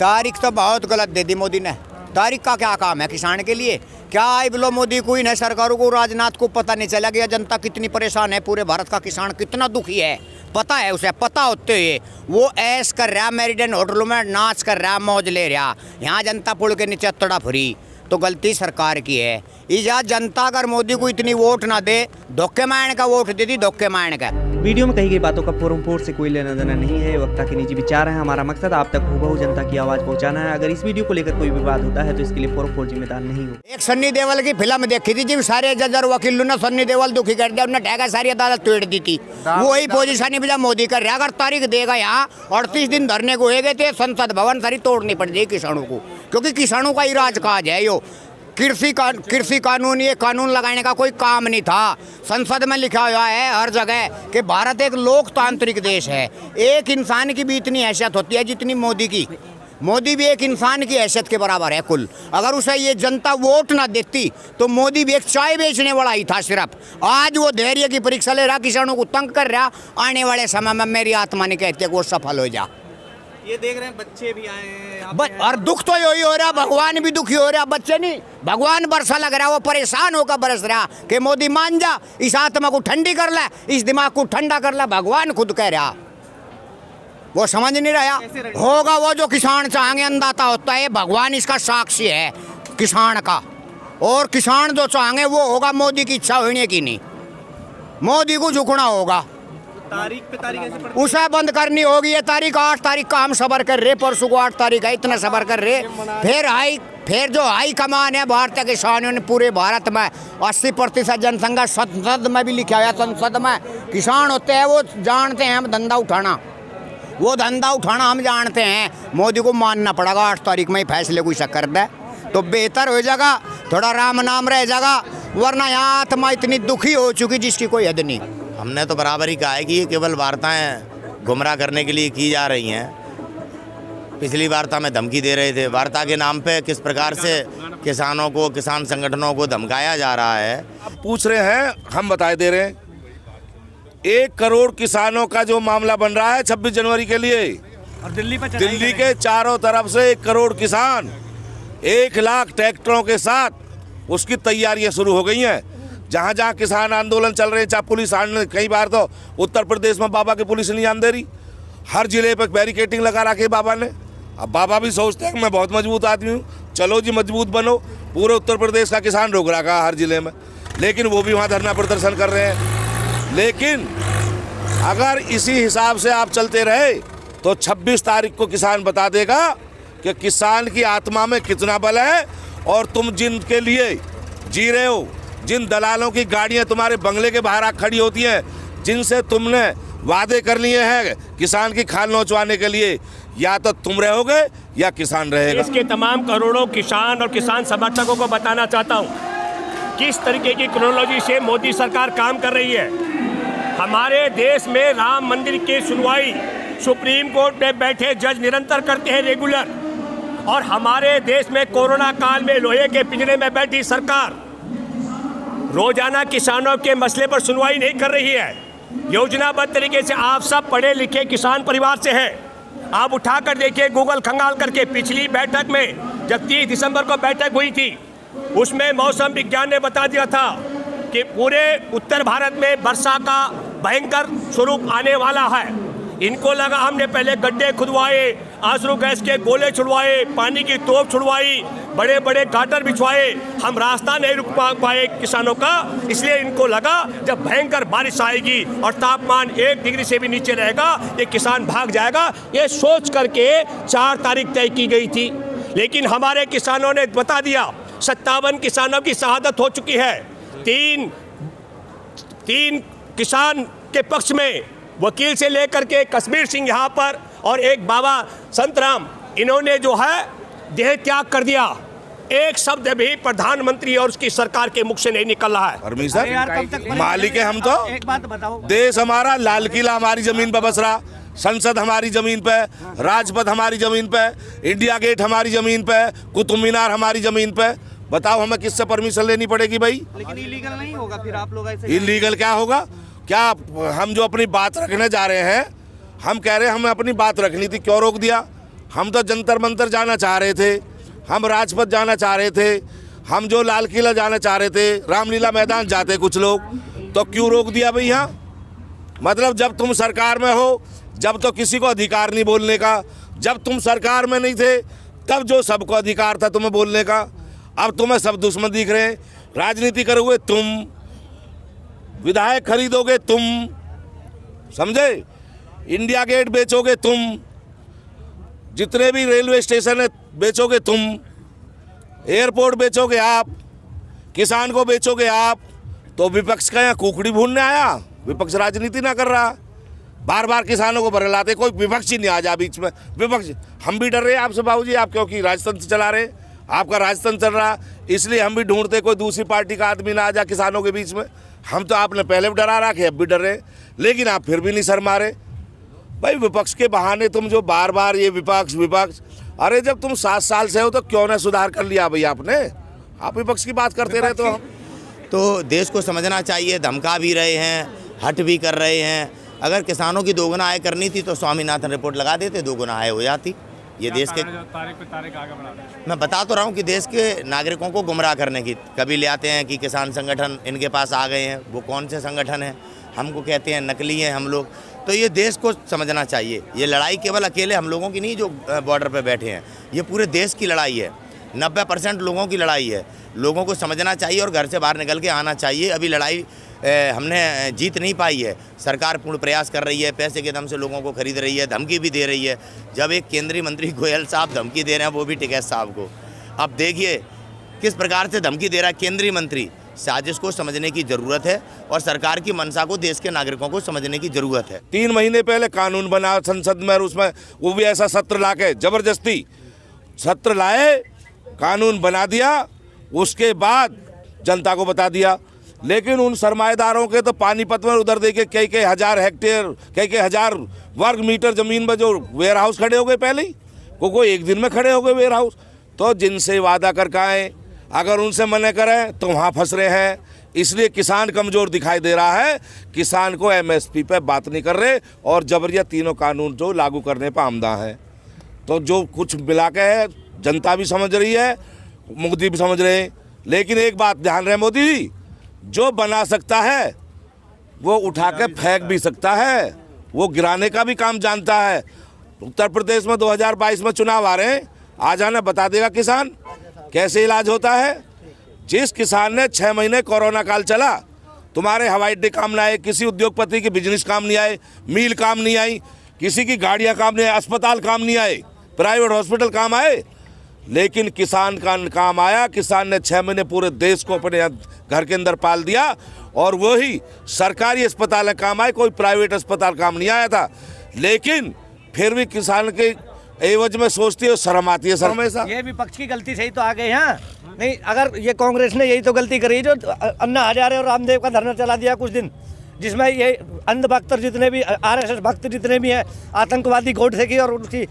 तारीख तो बहुत गलत दे दी मोदी ने। तारीख का क्या काम है किसान के लिए? क्या आई बोलो मोदी को, इन सरकारों को, राजनाथ को पता नहीं चला गया जनता कितनी परेशान है, पूरे भारत का किसान कितना दुखी है? पता है उसे, पता होते हुए वो ऐश कर रहा, मेरिडियन होटलों में नाच कर रहा, मौज ले रहा, यहाँ जनता पुल के नीचे तड़ा फरी। तो गलती सरकार की है। इजा जनता अगर मोदी को इतनी वोट ना दे, धोखे मारने का वोट दे दी, धोखे मारने का। वीडियो में कही गई बातों का पूर्ण से कोई लेना देना नहीं है, वक्ता के निजी विचार है। हमारा मकसद आप तक हूबहू जनता की आवाज पहुंचाना है। अगर इस वीडियो को लेकर कोई विवाद होता है तो इसके लिए पूर्ण जिम्मेदार नहीं हो। एक सन्नी देओल की फिल्म देखी थी जी, सारे जज और वकीलों ने सन्नी देओल दुखी कर दिया, उन्हें ढेगा सारी अदालत तोड़ दी थी। वही पोजीशन भी मोदी कर रहा। अगर तारीख देगा यहाँ 38 दिन धरने को हो गए थे, संसद भवन सारी तोड़नी पड़ जाएगी किसानों को, क्योंकि किसानों का ही राजकाज है। यो कृषि कानून, ये कानून लगाने का कोई काम नहीं था। संसद में लिखा हुआ है हर जगह कि भारत एक लोकतांत्रिक देश है। एक इंसान की भी इतनी हैसियत होती है जितनी मोदी की। मोदी भी एक इंसान की हैसियत के बराबर है कुल। अगर उसे ये जनता वोट ना देती तो मोदी भी एक चाय बेचने वाला ही था सिर्फ। आज वो धैर्य की परीक्षा ले रहा, किसानों को तंग कर रहा। आने वाले समय में मेरी आत्मा नहीं कहती कि वो सफल हो जा। ये देख रहे हैं बच्चे भी आए हैं और दुख तो यही हो रहा, भगवान भी दुखी हो रहा। बच्चे नहीं, भगवान बरसा लग रहा, वो परेशान होकर बरस रहा कि मोदी मान जा, इस आत्मा को ठंडी कर ले, इस दिमाग को ठंडा कर ले। भगवान खुद कह रहा, वो समझ नहीं रहा। होगा वो जो किसान चाहेंगे, अन्नदाता होता है, भगवान इसका साक्षी है किसान का। और किसान जो चाहेंगे वो होगा, मोदी की इच्छा होने की नहीं, मोदी को झुकना होगा। तारीख पे तारीख ऐसे पड़ती है। उसे बंद करनी होगी। ये तारीख 8 तारीख का हम सबर कर रहे, परसों को 8 तारीख है, इतना सबर कर रहे। फिर जो हाई कमान है भारतीय किसानों ने पूरे भारत में 80% जनसंख्या, संसद में भी लिखा हुआ, संसद में किसान होते हैं। वो जानते हैं हम धंधा उठाना, वो धंधा उठाना हम जानते हैं। मोदी को मानना पड़ेगा, 8 तारीख में ही फैसले कोई शक कर दे तो बेहतर हो जाएगा, थोड़ा राम नाम रह जाएगा। वरना यहाँ आत्मा इतनी दुखी हो चुकी जिसकी कोई हद नहीं। हमने तो बराबर ही कहा है कि ये केवल वार्ताएं गुमराह करने के लिए की जा रही हैं। पिछली वार्ता में धमकी दे रहे थे, वार्ता के नाम पे किस प्रकार से किसानों को, किसान संगठनों को धमकाया जा रहा है। आप पूछ रहे हैं, हम बताए दे रहे हैं। 1 करोड़ किसानों का जो मामला बन रहा है 26 जनवरी के लिए, और दिल्ली के चारों तरफ से 1 करोड़ किसान 1 लाख ट्रैक्टरों के साथ उसकी तैयारियां शुरू हो गई हैं। जहाँ जहाँ किसान आंदोलन चल रहे हैं, चाहे पुलिस आने, कई बार तो उत्तर प्रदेश में बाबा की पुलिस नहीं आने दे रही, हर जिले पर बैरिकेटिंग लगा रखी बाबा ने। अब बाबा भी सोचते हैं कि मैं बहुत मजबूत आदमी हूँ, चलो जी मजबूत बनो। पूरे उत्तर प्रदेश का किसान रोक रखा हर जिले में, लेकिन वो भी वहाँ धरना प्रदर्शन कर रहे हैं। लेकिन अगर इसी हिसाब से आप चलते रहे तो 26 तारीख को किसान बता देगा कि किसान की आत्मा में कितना बल है। और तुम जिनके लिए जी रहे हो, जिन दलालों की गाड़ियां तुम्हारे बंगले के बाहर खड़ी होती हैं, जिनसे तुमने वादे कर लिए हैं किसान की खाल नोचवाने के लिए, या तो तुम रहोगे या किसान रहेगा। इसके तमाम करोड़ों किसान और किसान समर्थकों को बताना चाहता हूं किस तरीके की क्रोनोलॉजी से मोदी सरकार काम कर रही है। हमारे देश में राम मंदिर की सुनवाई सुप्रीम कोर्ट में बैठे जज निरंतर करते हैं रेगुलर, और हमारे देश में कोरोना काल में लोहे के पिंजरे में बैठी सरकार रोजाना किसानों के मसले पर सुनवाई नहीं कर रही है। योजनाबद्ध तरीके से आप सब पढ़े लिखे किसान परिवार से हैं। आप उठाकर देखिए, गूगल खंगाल करके, पिछली बैठक में जब 30 दिसंबर को बैठक हुई थी, उसमें मौसम विज्ञान ने बता दिया था कि पूरे उत्तर भारत में वर्षा का भयंकर स्वरूप आने वाला है। इनको लगा हमने पहले गड्ढे खुदवाए, आंसू गैस के गोले छुड़वाए, पानी की तोप छुड़वाई, बड़े बड़े गाटर बिछवाए, हम रास्ता नहीं रुक पाए किसानों का। इसलिए इनको लगा जब भयंकर बारिश आएगी और तापमान 1 डिग्री से भी नीचे रहेगा, ये किसान भाग जाएगा। ये सोच करके 4 तारीख तय की गई थी, लेकिन हमारे किसानों ने बता दिया 57 किसानों की शहादत हो चुकी है। तीन किसान के पक्ष में वकील से लेकर के कश्मीर सिंह यहाँ पर, और एक बाबा संतराम, इन्होंने जो है देह त्याग कर दिया। एक शब्द भी प्रधानमंत्री और उसकी सरकार के मुख से नहीं निकल रहा है। मालिक है हम तो। एक बात बताओ, देश हमारा, लाल किला हमारी जमीन पर बस रहा, संसद हमारी जमीन पे, राजपथ हमारी जमीन पे, इंडिया गेट हमारी जमीन पे, कुतुब मीनार हमारी जमीन पे। बताओ हमें किससे परमिशन लेनी पड़ेगी भाई? लेकिन इलीगल नहीं होगा फिर आप लोग ऐसे? इलीगल क्या होगा? क्या हम जो अपनी बात रखने जा रहे हैं, हम कह रहे हैं हमें अपनी बात रखनी थी, क्यों रोक दिया? हम तो जंतर मंतर जाना चाह रहे थे, हम राजपथ जाना चाह रहे थे, हम जो लाल किला जाना चाह रहे थे, रामलीला मैदान जाते कुछ लोग, तो क्यों रोक दिया भाई यहाँ? मतलब जब तुम सरकार में हो जब तो किसी को अधिकार नहीं बोलने का, जब तुम सरकार में नहीं थे तब जो सबको अधिकार था तुम्हें बोलने का। अब तुम्हें सब दुश्मन दिख रहे हैं। राजनीति करोगे तुम, विधायक खरीदोगे तुम, समझे, इंडिया गेट बेचोगे तुम, जितने भी रेलवे स्टेशन है बेचोगे तुम, एयरपोर्ट बेचोगे आप, किसान को बेचोगे आप। तो विपक्ष का यहाँ कुकड़ी भूनने आया, विपक्ष राजनीति ना कर रहा, बार बार किसानों को बरलाते, कोई विपक्ष ही नहीं आ जा बीच में। विपक्ष हम भी डर रहे हैं आपसे बाबूजी, आप क्योंकि राजतंत्र चला रहे, आपका राजतंत्र चल रहा, इसलिए हम भी ढूंढते कोई दूसरी पार्टी का आदमी ना आ जा किसानों के बीच में। हम तो आपने पहले भी डरा रखे, अब भी डर रहे, लेकिन आप फिर भी नहीं शर्म मारे। भाई विपक्ष के बहाने तुम जो बार बार ये विपक्ष विपक्ष, अरे जब तुम 7 साल से हो तो क्यों ना सुधार कर लिया भाई आपने? आप विपक्ष की बात करते रहे तो हम तो देश को समझना चाहिए, धमका भी रहे हैं, हट भी कर रहे हैं। अगर किसानों की दोगुना आय करनी थी तो स्वामीनाथन रिपोर्ट लगा देते, दोगुना आय हो जाती। ये देश के मैं बता तो रहा हूँ कि देश के नागरिकों को गुमराह करने की कभी ले आते हैं कि किसान संगठन इनके पास आ गए हैं। वो कौन से संगठन हैं? हमको कहते हैं नकली हैं हम लोग। तो ये देश को समझना चाहिए, ये लड़ाई केवल अकेले हम लोगों की नहीं जो बॉर्डर पे बैठे हैं, ये पूरे देश की लड़ाई है। 90% लोगों की लड़ाई है। लोगों को समझना चाहिए और घर से बाहर निकल के आना चाहिए। अभी लड़ाई हमने जीत नहीं पाई है। सरकार पूर्ण प्रयास कर रही है, पैसे के दम से लोगों को खरीद रही है, धमकी भी दे रही है। जब एक केंद्रीय मंत्री गोयल साहब धमकी दे रहे हैं, वो भी टिकैत साहब को, अब देखिए किस प्रकार से धमकी दे रहा है केंद्रीय मंत्री। साजिश को समझने की ज़रूरत है और सरकार की मंशा को देश के नागरिकों को समझने की ज़रूरत है। 3 महीने पहले कानून बना संसद में और उसमें वो भी ऐसा सत्र लाके जबरदस्ती सत्र लाए, कानून बना दिया, उसके बाद जनता को बता दिया। लेकिन उन सरमाएदारों के तो पानीपत में उधर देखिए कई हज़ार हेक्टेयर, कई हज़ार वर्ग मीटर ज़मीन में जो वेयर हाउस खड़े हो गए, पहले ही कोई एक दिन में खड़े हो गए वेयर हाउस। तो जिनसे वादा करके आए, अगर उनसे मना करें तो वहाँ फंस रहे हैं। इसलिए किसान कमज़ोर दिखाई दे रहा है। किसान को MSP पे बात नहीं कर रहे और जबरिया तीनों कानून जो लागू करने पर आमदा है। तो जो कुछ मिला के है, जनता भी समझ रही है, मोदी भी समझ रहे हैं। लेकिन एक बात ध्यान रहे मोदी जी, जो बना सकता है वो उठा के फेंक भी सकता है, वो गिराने का भी काम जानता है। उत्तर प्रदेश में 2022 में चुनाव आ रहे हैं, आ जाना बता देगा किसान कैसे इलाज होता है। जिस किसान ने 6 महीने कोरोना काल चला, तुम्हारे हवाई अड्डे काम ना आए, किसी उद्योगपति की बिजनेस काम नहीं आए, मिल काम नहीं आई, किसी की गाड़ियाँ काम नहीं आए, अस्पताल काम नहीं आए, प्राइवेट हॉस्पिटल काम आए, लेकिन किसान का काम आया। किसान ने 6 महीने पूरे देश को अपने घर के अंदर पाल दिया और वही सरकारी अस्पताल काम आए, कोई प्राइवेट अस्पताल काम नहीं आया था। लेकिन फिर भी किसान के एवज में सोचती है, शर्म आती है सर हमेशा। ये विपक्ष की गलती से ही तो आ गए हैं। नहीं, अगर ये कांग्रेस ने यही तो गलती करी जो अन्ना हजारे और रामदेव का धरना चला दिया कुछ दिन, जिसमें ये अंध भक्त जितने भी RSS भक्त जितने भी हैं, आतंकवादी गोडसे की और उसकी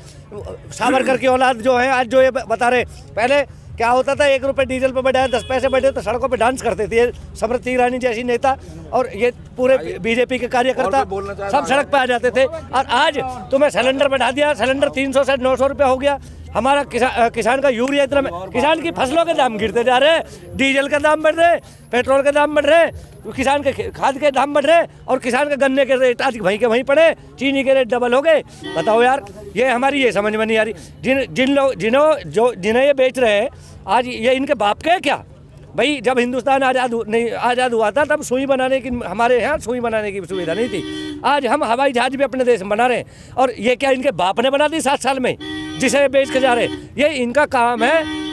सावरकर की औलाद जो है, आज जो ये बता रहे, पहले क्या होता था, 1 रुपये डीजल पर बढ़ाया, 10 पैसे बढ़े तो सड़कों पे डांस करते थे स्मृति ईरानी जैसी नेता और ये पूरे बीजेपी के कार्यकर्ता सब सड़क पे आ जाते थे। और आज तुम्हें सिलेंडर बढ़ा दिया, सिलेंडर 300 से 900 रुपये हो गया। हमारा किसान का यूरिया इतना, किसान की फसलों के दाम गिरते जा रहे हैं, डीजल के दाम बढ़ रहे, पेट्रोल के दाम बढ़ रहे, किसान के खाद के दाम बढ़ रहे और किसान के गन्ने के रेट आज वहीं के वहीं पड़े, चीनी के रेट डबल हो गए। बताओ यार, ये हमारी ये समझ में नहीं आ रही। जिन्हें ये बेच रहे हैं आज, ये इनके बाप के क्या? भाई जब हिंदुस्तान आज़ाद हुआ था तब सुई बनाने की, हमारे यहाँ सुई बनाने की सुविधा नहीं थी। आज हम हवाई जहाज भी अपने देश में बना रहे हैं और ये क्या इनके बाप ने बना दी 7 साल में, जिसे बेच के जा रहे हैं? ये इनका काम है।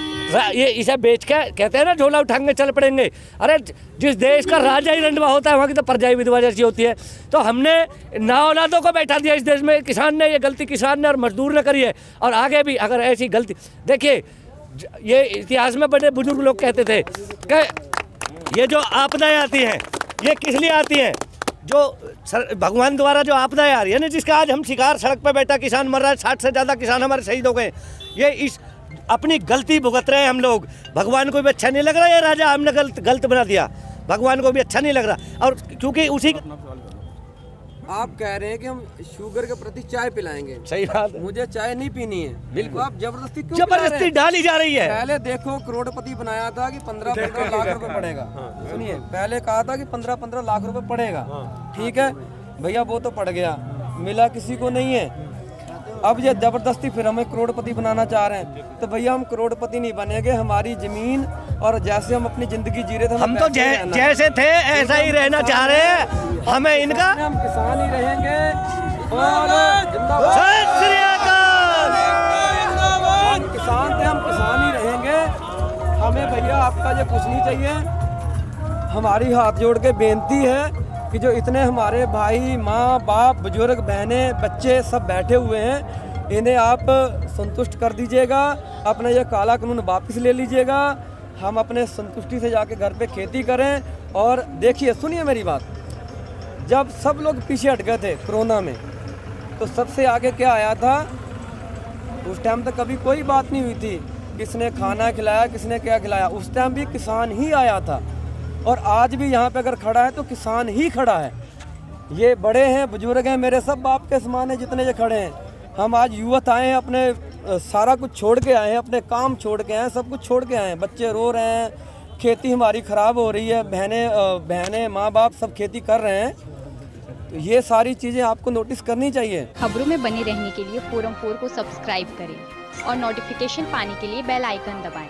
ये इसे बेच के कहते हैं ना झोला उठाएंगे चल पड़ेंगे। अरे जिस देश का राजा ही रंडवा होता है वहाँ की तो प्रजा ही विधवा जैसी होती है। तो हमने ना औलादों को बैठा दिया इस देश में। किसान ने ये गलती किसान ने और मजदूर ने करी है और आगे भी अगर ऐसी गलती, देखिए ये इतिहास में बड़े बुजुर्ग लोग कहते थे कि ये जो आपदाएं आती हैं ये किस लिए आती हैं? जो भगवान द्वारा जो आपदाएं आ रही है ना, जिसका आज हम शिकार, सड़क पर बैठा किसान मर रहा है, 60 से ज़्यादा किसान हमारे शहीद हो गए। ये इस अपनी गलती भुगत रहे हैं हम लोग। भगवान को भी अच्छा नहीं लग रहा ये राजा हमने गलत बना दिया, भगवान को भी अच्छा नहीं लग रहा। और क्योंकि उसी आप कह रहे हैं कि हम शुगर के प्रति चाय पिलाएंगे। सही बात है। मुझे चाय नहीं पीनी है। बिल्कुल। तो आप जबरदस्ती क्यों पिला रहे जबरदस्ती हैं? डाली जा रही है। पहले देखो करोड़पति बनाया था कि 15-15 लाख रुपए पड़ेगा। सुनिए, पहले कहा था कि 15-15 लाख रुपए पड़ेगा। ठीक है भैया, वो तो पड़ गया, मिला किसी को नहीं है। अब ये जबरदस्ती फिर हमें करोड़पति बनाना चाह रहे हैं। तो भैया हम करोड़पति नहीं बनेंगे। हमारी जमीन और जैसे हम अपनी जिंदगी जी रहे थे, हम तो जैसे थे ऐसा ही रहना चाह रहे हैं। हमें इनका हम किसान ही रहेंगे और जिंदाबाद। सत श्री अकाल। हम किसान थे, हम किसान ही रहेंगे। हमें भैया आपका ये कुछ नहीं चाहिए। हमारी हाथ जोड़ के बेनती है कि जो इतने हमारे भाई, माँ बाप, बुजुर्ग, बहनें, बच्चे सब बैठे हुए हैं, इन्हें आप संतुष्ट कर दीजिएगा। अपना ये काला कानून वापस ले लीजिएगा। हम अपने संतुष्टि से जाके घर पे खेती करें। और देखिए, सुनिए मेरी बात, जब सब लोग पीछे हट गए थे कोरोना में, तो सबसे आगे क्या आया था? उस टाइम तक कभी कोई बात नहीं हुई थी किसने खाना खिलाया, किसने क्या खिलाया। उस टाइम भी किसान ही आया था। और आज भी यहाँ पे अगर खड़ा है तो किसान ही खड़ा है। ये बड़े हैं, बुजुर्ग हैं, मेरे सब बाप के समान हैं जितने ये खड़े हैं। हम आज युवक आए हैं, अपने सारा कुछ छोड़ के आए हैं, अपने काम छोड़ के आए हैं, सब कुछ छोड़ के आए हैं। बच्चे रो रहे हैं, खेती हमारी ख़राब हो रही है, बहनें माँ बाप सब खेती कर रहे हैं। तो ये सारी चीज़ें आपको नोटिस करनी चाहिए। खबरों में बने रहने के लिए फोरम 4 को सब्सक्राइब करें और नोटिफिकेशन पाने के लिए बेल आइकन दबाएं।